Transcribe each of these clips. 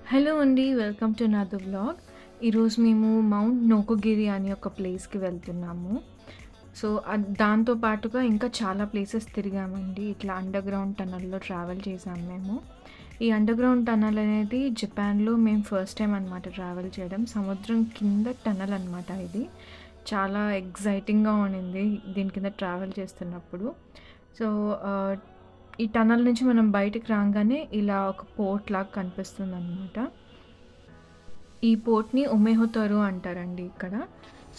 Hello అండి. Welcome to another vlog. ఈరోజు మేము మౌంట్ నోకోగిరి అనే ఒక ప్లేస్‌కి వెళ్తున్నాము. సో, దాంతో పాటుగా ఇంకా చాలా ప్లేసెస్ తిరిగామండి. ఇట్లా అండర్‌గ్రౌండ్ టనెల్‌లో ట్రావెల్ చేశాము మేము. ఈ అండర్‌గ్రౌండ్ టనెల్ అనేది జపాన్‌లో మేము ఫస్ట్ టైమ్ అనమాట ట్రావెల్ చేయడం. సముద్రం కింద టనెల్ అనమాట ఇది. చాలా ఎక్సైటింగ్‌గా ఉండింది దీని కింద ట్రావెల్ చేస్తున్నప్పుడు. సో, ఈ టనెల్ నుంచి మనం బయటికి రాంగానే ఇలా ఒక పోర్ట్ లాగా కనిపిస్తుందనమాట. ఈ పోర్ట్‌ని ఉమెహొతరు అంటారండి ఇక్కడ.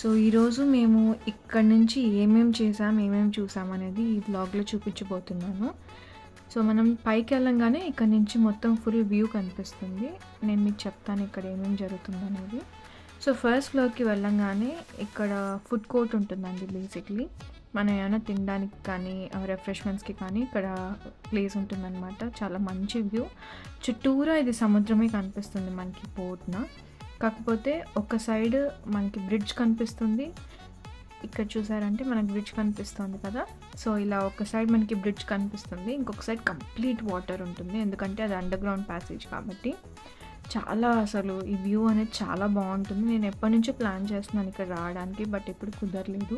సో, ఈరోజు మేము ఇక్కడి నుంచి ఏమేం చేసాం, ఏమేం చూసాం అనేది ఈ వ్లాగ్‌లో చూపించబోతున్నాను. సో, మనం పైకెళ్ళంగానే ఇక్కడ నుంచి మొత్తం ఫుల్ వ్యూ కనిపిస్తుంది. నేను మీకు చెప్తాను ఇక్కడ ఏమేం జరుగుతుందనేది. సో, ఫస్ట్ ఫ్లోర్‌కి వెళ్ళంగానే ఇక్కడ ఫుడ్ కోర్ట్ ఉంటుందండి బేసిక్‌లీ. మనం ఏమైనా తినడానికి కానీ, రిఫ్రెష్‌మెంట్స్‌కి కానీ ఇక్కడ ప్లేస్ ఉంటుందనమాట. చాలా మంచి వ్యూ. చుట్టూరా ఇది సముద్రమే కనిపిస్తుంది మనకి పోర్ట్‌న. కాకపోతే ఒక సైడ్ మనకి బ్రిడ్జ్ కనిపిస్తుంది. ఇక్కడ చూసారంటే మనకి బ్రిడ్జ్ కనిపిస్తుంది కదా! సో, ఇలా ఒక సైడ్ మనకి బ్రిడ్జ్ కనిపిస్తుంది. ఇంకొక సైడ్ కంప్లీట్ వాటర్ ఉంటుంది. ఎందుకంటే అది అండర్‌గ్రౌండ్ ప్యాసేజ్ కాబట్టి. చాలా అసలు ఈ వ్యూ అనేది చాలా బావుంటుంది. నేను ఎప్పటినుంచో ప్లాన్ చేస్తున్నాను ఇక్కడ రావడానికి. బట్ ఎప్పుడు కుదరలేదు.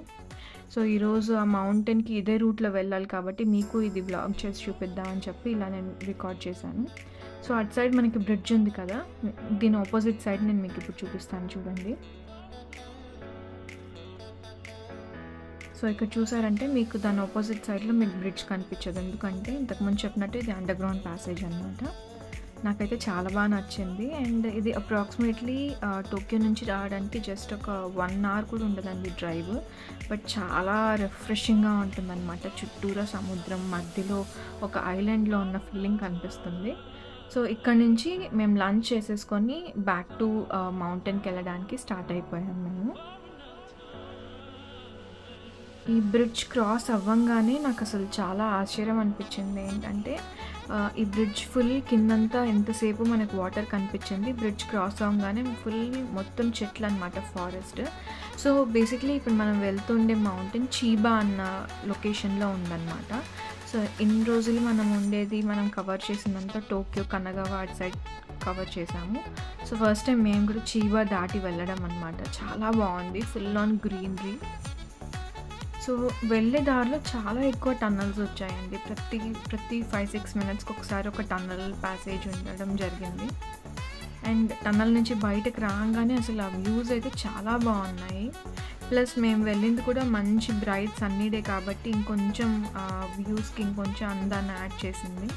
సో, ఈరోజు ఆ మౌంటైన్‌కి ఇదే రూట్‌లో వెళ్ళాలి కాబట్టి మీకు ఇది వ్లాగ్ చేసి చూపిద్దామని చెప్పి ఇలా నేను రికార్డ్ చేశాను. సో, అటు సైడ్ మనకి బ్రిడ్జ్ ఉంది కదా! దీని ఆపోజిట్ సైడ్ నేను మీకు ఇప్పుడు చూపిస్తాను చూడండి. సో, ఇక్కడ చూసారంటే మీకు దాని ఆపోజిట్ సైడ్‌లో మీకు బ్రిడ్జ్ కనిపించదు. ఎందుకంటే ఇంతకుముందు చెప్పినట్టు ఇది అండర్‌గ్రౌండ్ ప్యాసేజ్ అనమాట. నాకైతే చాలా బాగా నచ్చింది. అండ్ ఇది అప్రాక్సిమేట్లీ టోక్యో నుంచి రావడానికి జస్ట్ ఒక 1 అవర్ కూడా ఉండదండి డ్రైవ్. బట్ చాలా రిఫ్రెషింగ్‌గా ఉంటుందన్నమాట. చుట్టూరా సముద్రం మధ్యలో ఒక ఐలాండ్‌లో ఉన్న ఫీలింగ్ కనిపిస్తుంది. సో, ఇక్కడ నుంచి మేము లంచ్ చేసేసుకొని బ్యాక్ టు మౌంటైన్‌కి వెళ్ళడానికి స్టార్ట్ అయిపోయాం మేము. ఈ బ్రిడ్జ్ క్రాస్ అవ్వంగానే నాకు అసలు చాలా ఆశ్చర్యం అనిపించింది. ఏంటంటే ఈ బ్రిడ్జ్ ఫుల్ కిందంతా ఎంతసేపు మనకు వాటర్ కనిపించింది. బ్రిడ్జ్ క్రాస్ అవ్వగానే ఫుల్ మొత్తం చెట్లు అనమాట, ఫారెస్ట్. సో, బేసిక్లీ ఇప్పుడు మనం వెళ్తుండే మౌంటైన్ చీబా అన్న లొకేషన్‌లో ఉందన్నమాట. సో, ఇన్ని రోజులు మనం ఉండేది, మనం కవర్ చేసిందంతా టోక్యో, కనగావా అటు సైడ్ కవర్ చేసాము. సో, ఫస్ట్ టైం మేము కూడా చీబా దాటి వెళ్ళడం అనమాట. చాలా బాగుంది. Full on greenery. సో, వెళ్ళే దారిలో చాలా ఎక్కువ టన్నెల్స్ వచ్చాయండి. ప్రతి 5-6 మినిట్స్‌కి ఒకసారి ఒక టన్నెల్ ప్యాసేజ్ ఉండడం జరిగింది. అండ్ టన్నెల్ నుంచి బయటకు రాగానే అసలు ఆ వ్యూస్ అయితే చాలా బాగున్నాయి. ప్లస్ మేము వెళ్ళింది కూడా మంచి బ్రైట్ సన్నీ డే కాబట్టి ఇంకొంచెం వ్యూస్‌కి ఇంకొంచెం అందాన్ని యాడ్ చేసింది.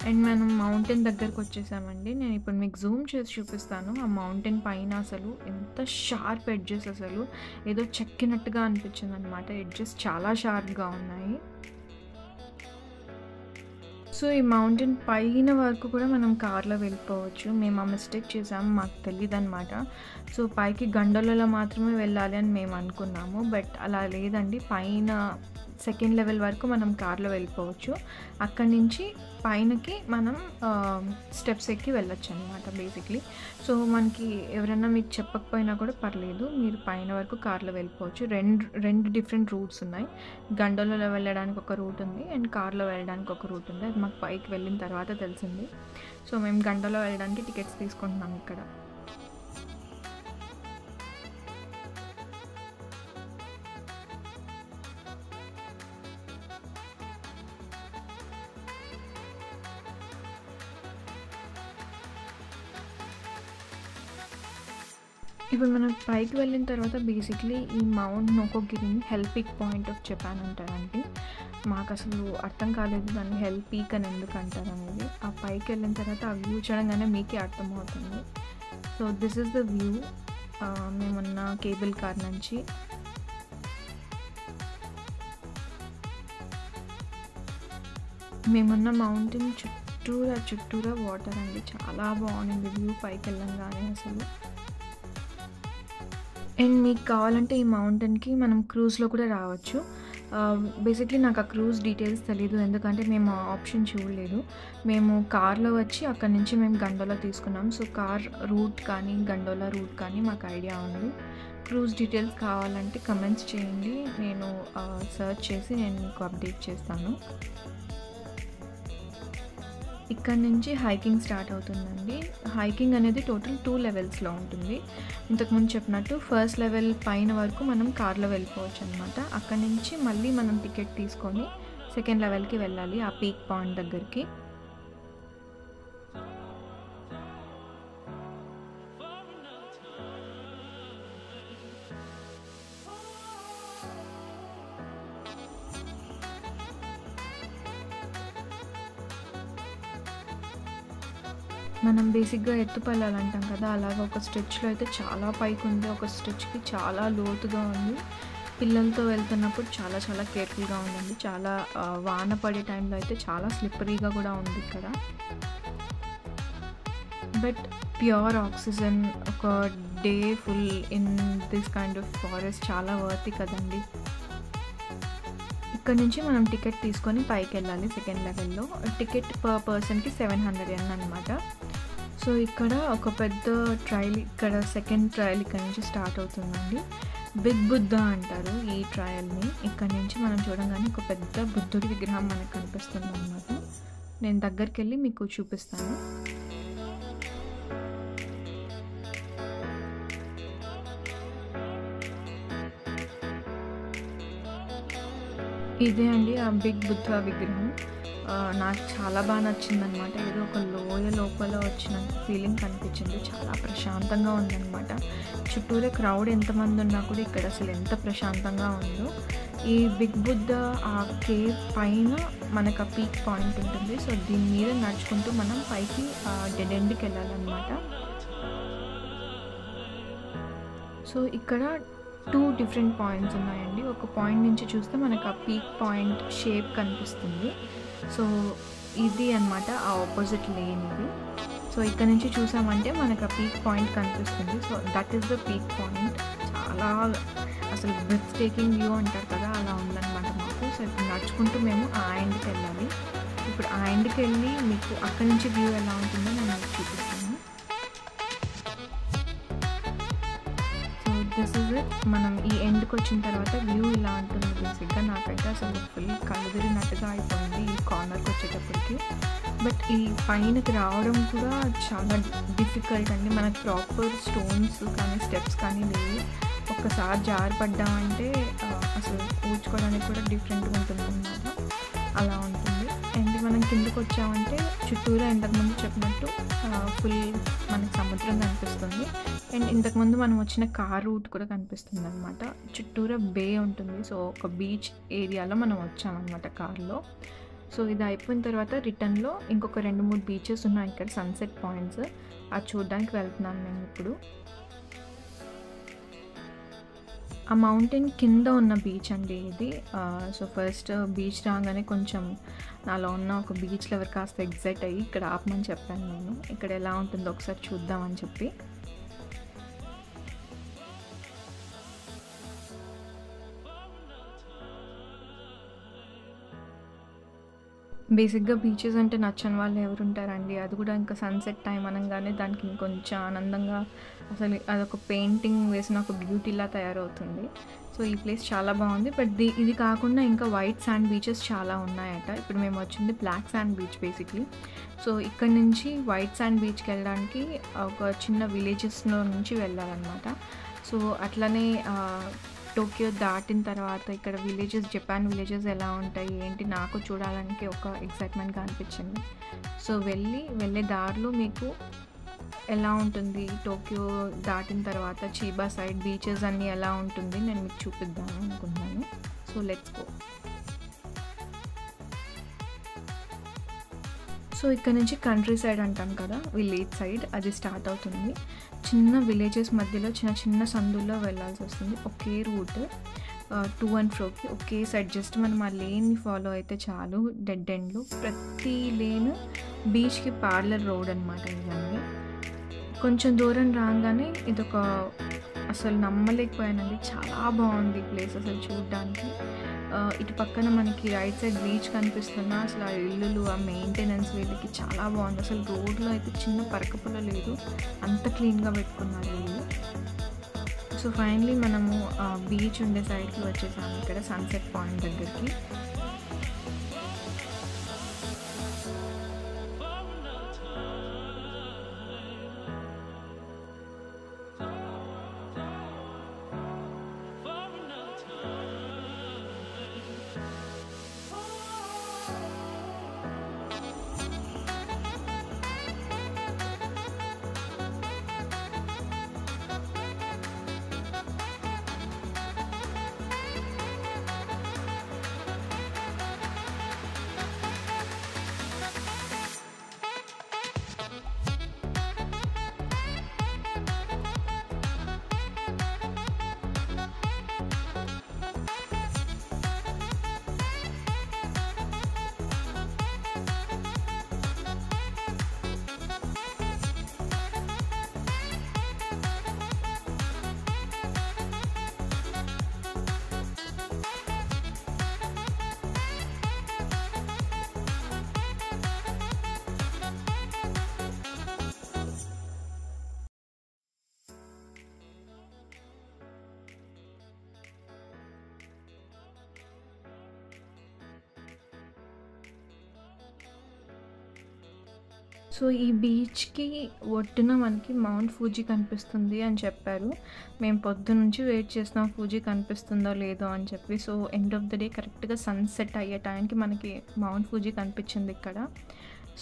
అండ్ మనం మౌంటైన్ దగ్గరకు వచ్చేసామండి. నేను ఇప్పుడు మీకు జూమ్ చేసి చూపిస్తాను. ఆ మౌంటైన్ పైన అసలు ఎంత షార్ప్ ఎడ్జెస్, అసలు ఏదో చెక్కినట్టుగా అనిపించింది అనమాట. ఎడ్జెస్ చాలా షార్ప్గా ఉన్నాయి. సో, ఈ మౌంటైన్ పైన వరకు కూడా మనం కార్లో వెళ్ళిపోవచ్చు. మేము ఆ మిస్టేక్ చేసాము, మాకు తెలీదనమాట. సో, పైకి గండోలలో మాత్రమే వెళ్ళాలి అని మేము అనుకున్నాము. బట్ అలా లేదండి. పైన సెకండ్ లెవెల్ వరకు మనం కార్లో వెళ్ళిపోవచ్చు. అక్కడి నుంచి పైనకి మనం స్టెప్స్ ఎక్కి వెళ్ళొచ్చు అనమాట బేసిక్లీ. సో, మనకి ఎవరైనా మీకు చెప్పకపోయినా కూడా పర్లేదు, మీరు పైన వరకు కార్లో వెళ్ళిపోవచ్చు. రెండు డిఫరెంట్ రూట్స్ ఉన్నాయి. గండోలలో వెళ్ళడానికి ఒక రూట్ ఉంది అండ్ కార్లో వెళ్ళడానికి ఒక రూట్ ఉంది. అది మాకు పైకి వెళ్ళిన తర్వాత తెలిసింది. సో, మేము గండోలో వెళ్ళడానికి టికెట్స్ తీసుకుంటున్నాం ఇక్కడ. ఇప్పుడు మనం పైకి వెళ్ళిన తర్వాత బేసిక్లీ ఈ మౌంట్ నోకోగిరిని hell peak point of Japan అంటారండి. మాకు అసలు అర్థం కాలేదు దాన్ని హెల్ పీక్ అని ఎందుకు అంటారు అనేది. ఆ పైకి వెళ్ళిన తర్వాత ఆ వ్యూ చూడంగానే మీకే అర్థమవుతుంది. So, this is the view మేమున్న కేబుల్ కార్ నుంచి. మేమున్న మౌంటైన్ చుట్టూరా వాటర్ అండి. చాలా బాగుంది వ్యూ పైకి వెళ్ళంగానే అసలు. అండ్ మీకు కావాలంటే ఈ మౌంటైన్‌కి మనం క్రూజ్‌లో కూడా రావచ్చు. బేసిక్లీ నాకు ఆ క్రూజ్ డీటెయిల్స్ తెలీదు. ఎందుకంటే మేము ఆ ఆప్షన్ చూడలేదు. మేము కార్లో వచ్చి అక్కడి నుంచి మేము గండోలా తీసుకున్నాం. సో, కార్ రూట్ కానీ గండోలా రూట్ కానీ మాకు ఐడియా ఉంది. క్రూజ్ డీటెయిల్స్ కావాలంటే కమెంట్స్ చేయండి. నేను సెర్చ్ చేసి నేను మీకు అప్డేట్ చేస్తాను. ఇక్కడ నుంచి హైకింగ్ స్టార్ట్ అవుతుందండి. హైకింగ్ అనేది టోటల్ 2 లెవెల్స్‌లో ఉంటుంది. ఇంతకుముందు చెప్పినట్టు ఫస్ట్ లెవెల్ పైన వరకు మనం కార్‌లో వెళ్ళిపోవచ్చు అనమాట. అక్కడి నుంచి మళ్ళీ మనం టికెట్ తీసుకొని సెకండ్ లెవెల్‌కి వెళ్ళాలి ఆ పీక్ పాయింట్ దగ్గరికి. మనం బేసిక్‌గా ఎత్తుపల్లాలు అంటాం కదా! అలాగా ఒక స్ట్రెచ్‌లో అయితే చాలా పైకుంది. ఒక స్ట్రెచ్‌కి చాలా లోతుగా ఉంది. పిల్లలతో వెళ్తున్నప్పుడు చాలా చాలా కేర్‌ఫుల్‌గా ఉండండి. చాలా వాన పడే టైంలో అయితే చాలా స్లిప్పరీగా కూడా ఉంది ఇక్కడ. బట్ ప్యూర్ ఆక్సిజన్ ఒక day full in this kind of forest చాలా వర్తీ కదండీ! ఇక్కడ నుంచి మనం టికెట్ తీసుకొని పైకెళ్ళాలి సెకండ్ లెవెల్‌లో. టికెట్ పర్ పర్సన్‌కి 700 yen అనమాట. సో, ఇక్కడ ఒక పెద్ద ట్రయల్ ఇక్కడ సెకండ్ ట్రయల్ ఇక్కడ నుంచి స్టార్ట్ అవుతుందండి. బిగ్ బుద్ధ అంటారు ఈ ట్రయల్‌ని. ఇక్కడ నుంచి మనం చూడంగానే ఒక పెద్ద బుద్ధుడి విగ్రహం మనకు కనిపిస్తుందనమాట. నేను దగ్గరికెళ్ళి మీకు చూపిస్తాను. ఇదే అండి ఆ బిగ్ బుద్ధ విగ్రహం. నాకు చాలా బాగా నచ్చిందనమాట. ఏదో ఒక లోయ లోపల వచ్చినంత ఫీలింగ్ కనిపించింది. చాలా ప్రశాంతంగా ఉందనమాట. చుట్టూరా క్రౌడ్ ఎంతమంది ఉన్నా కూడా ఇక్కడ అసలు ఎంత ప్రశాంతంగా ఉందో. ఈ బిగ్ బుద్ధ ఆ కేవ్ పైన మనకు ఆ పీక్ పాయింట్ ఉంటుంది. సో, దీని మీద నడుచుకుంటూ మనం పైకి డెడ్ ఎండ్‌కి వెళ్ళాలన్నమాట. సో, ఇక్కడ 2 డిఫరెంట్ పాయింట్స్ ఉన్నాయండి. ఒక పాయింట్ నుంచి చూస్తే మనకు ఆ పీక్ పాయింట్ షేప్ కనిపిస్తుంది. సో, ఇది అనమాట ఆ ఆపోజిట్ లేన్ ఇది. సో, ఇక్కడ నుంచి చూసామంటే మనకు ఆ పీక్ పాయింట్ కనిపిస్తుంది. So, that is the peak point. చాలా అసలు బ్రెత్ టేకింగ్ వ్యూ అంటారు కదా! అలా ఉందన్నమాట మాకు. సో, ఇప్పుడు నడుచుకుంటూ మేము ఆ ఎండ్‌కి వెళ్ళాలి. ఇప్పుడు ఆ ఎండ్‌కి వెళ్ళి మీకు అక్కడి నుంచి వ్యూ ఎలా ఉంటుందో నేను మీకు చూపిస్తాను. This is it. మనం ఈ ఎండ్‌కి వచ్చిన తర్వాత వ్యూ ఇలా ఉంటుంది బేసిక్‌గా. నాకైతే అసలు ఫుల్ కళ్ళు తిరిగినట్టుగా అయిపోయింది ఈ కార్నర్‌కి వచ్చేటప్పటికి. బట్ ఈ పైనకి రావడం కూడా చాలా డిఫికల్ట్ అండి. మనకు ప్రాపర్ స్టోన్స్ కానీ స్టెప్స్ కానీ లేవు. ఒక్కసారి జారిపడ్డామంటే అసలు ఊడ్చుకోవడానికి కూడా డిఫరెంట్‌గా ఉంటుందన్నమాట. అలా ఉంటుంది. అండ్ మనం కిందకి వచ్చామంటే చుట్టూరా ఇంతకుముందు చెప్పినట్టు ఫుల్ మనకి సముద్రం కనిపిస్తుంది. అండ్ ఇంతకుముందు మనం వచ్చిన కార్ రూట్ కూడా కనిపిస్తుంది అనమాట. చుట్టూరా బే ఉంటుంది. సో, ఒక బీచ్ ఏరియాలో మనం వచ్చామన్నమాట కార్లో. సో, ఇది అయిపోయిన తర్వాత రిటర్న్‌లో ఇంకొక 2-3 బీచెస్ ఉన్నాయి ఇక్కడ సన్సెట్ పాయింట్స్. అది చూడడానికి వెళ్తున్నాను నేను ఇప్పుడు. ఆ మౌంటైన్ కింద ఉన్న బీచ్ అండి ఇది. సో, ఫస్ట్ బీచ్ రాగానే కొంచెం నాలో ఉన్న ఒక బీచ్ లవర్ కాస్త ఎక్సైట్ అయ్యి ఇక్కడ ఆపమని చెప్పాను నేను. ఇక్కడ ఎలా ఉంటుందో ఒకసారి చూద్దామని చెప్పి. బేసిక్‌గా బీచెస్ అంటే నచ్చని వాళ్ళు ఎవరుంటారండి. అది కూడా ఇంకా సన్సెట్ టైం అనంగానే దానికి ఇంకొంచెం ఆనందంగా అసలు అదొక పెయింటింగ్ వేసిన ఒక బ్యూటీలా తయారవుతుంది. సో, ఈ ప్లేస్ చాలా బాగుంది. బట్ ఇది కాకుండా ఇంకా వైట్ శాండ్ బీచెస్ చాలా ఉన్నాయట. ఇప్పుడు మేము వచ్చింది black sand beach basically. So, ఇక్కడ నుంచి వైట్ శాండ్ బీచ్‌కి వెళ్ళడానికి ఒక చిన్న విలేజెస్‌లో నుంచి వెళ్ళాలన్నమాట. సో, అట్లనే టోక్యో దాటిన తర్వాత ఇక్కడ విలేజెస్ జపాన్ విలేజెస్ ఎలా ఉంటాయి ఏంటి నాకు చూడాలని ఒక ఎక్సైట్మెంట్‌గా అనిపించింది. సో, వెళ్ళే దారిలో మీకు ఎలా ఉంటుంది టోక్యో దాటిన తర్వాత చీబా సైడ్ బీచెస్ అన్నీ ఎలా ఉంటుంది నేను మీకు చూపిద్దాం అనుకున్నాను. So, let's go. సో, ఇక్కడ నుంచి కంట్రీ సైడ్ అంటాం కదా, విలేజ్ సైడ్ అది స్టార్ట్ అవుతుంది. చిన్న విలేజెస్ మధ్యలో చిన్న చిన్న సందుల్లో వెళ్ళాల్సి వస్తుంది. ఒకే రూట్ టు అండ్ ఫ్రోకి ఒకే సైడ్. జస్ట్ మనం ఆ లేన్ని ఫాలో అయితే చాలు. డెడ్ ఎండ్లు ప్రతి లేన్ బీచ్కి ప్యారలల్ రోడ్ అనమాట ఇవన్నీ. కొంచెం దూరం రాగానే ఇదొక అసలు నమ్మలేకపోయానండి. చాలా బాగుంది ఈ ప్లేస్ అసలు చూడడానికి. ఇటు పక్కన మనకి రైట్ సైడ్ బీచ్ కనిపిస్తున్నా అసలు ఆ ఇల్లులు ఆ మెయింటెనెన్స్ వీళ్ళకి చాలా బాగుంది. అసలు రోడ్లో అయితే చిన్న పరకపుల లేదు, అంత క్లీన్గా పెట్టుకున్నారు వీళ్ళు. సో, ఫైనలీ మనము బీచ్ ఉండే సైడ్కి వచ్చేసాము ఇక్కడ సన్సెట్ పాయింట్ దగ్గరికి. సో ఈ బీచ్‌కి ఒడ్డున మనకి మౌంట్ ఫూజీ కనిపిస్తుంది అని చెప్పారు. మేము పొద్దున్నుంచి వెయిట్ చేస్తున్నాం ఫూజీ కనిపిస్తుందో లేదో అని చెప్పి. So end of the day కరెక్ట్‌గా సన్‌సెట్ అయ్యే టైంకి మనకి మౌంట్ ఫూజీ కనిపించింది ఇక్కడ.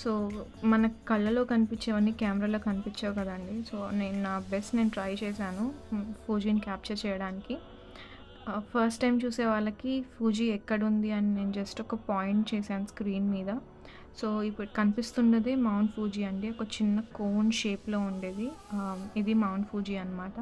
సో మన కళ్ళలో కనిపించేవన్నీ కెమెరాలో కనిపించవు కదండీ. సో నేను నా బెస్ట్ ట్రై చేశాను ఫూజీని క్యాప్చర్ చేయడానికి. ఫస్ట్ టైం చూసే వాళ్ళకి ఫూజీ ఎక్కడుంది అని నేను జస్ట్ ఒక పాయింట్ చేశాను స్క్రీన్ మీద. సో ఇప్పుడు కనిపిస్తున్నది మౌంట్ ఫూజీ అండి. ఒక చిన్న కోన్ షేప్‌లో ఉండేది. ఇది మౌంట్ ఫూజీ అనమాట.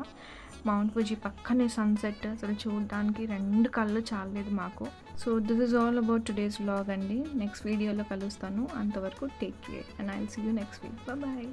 మౌంట్ ఫూజీ పక్కనే సన్‌సెట్ అసలు చూడడానికి 2 కళ్ళు చాలలేదు మాకు. So this is all about today's vlog అండి. నెక్స్ట్ వీడియోలో కలుస్తాను. అంతవరకు take care and I will see you next week. Bye.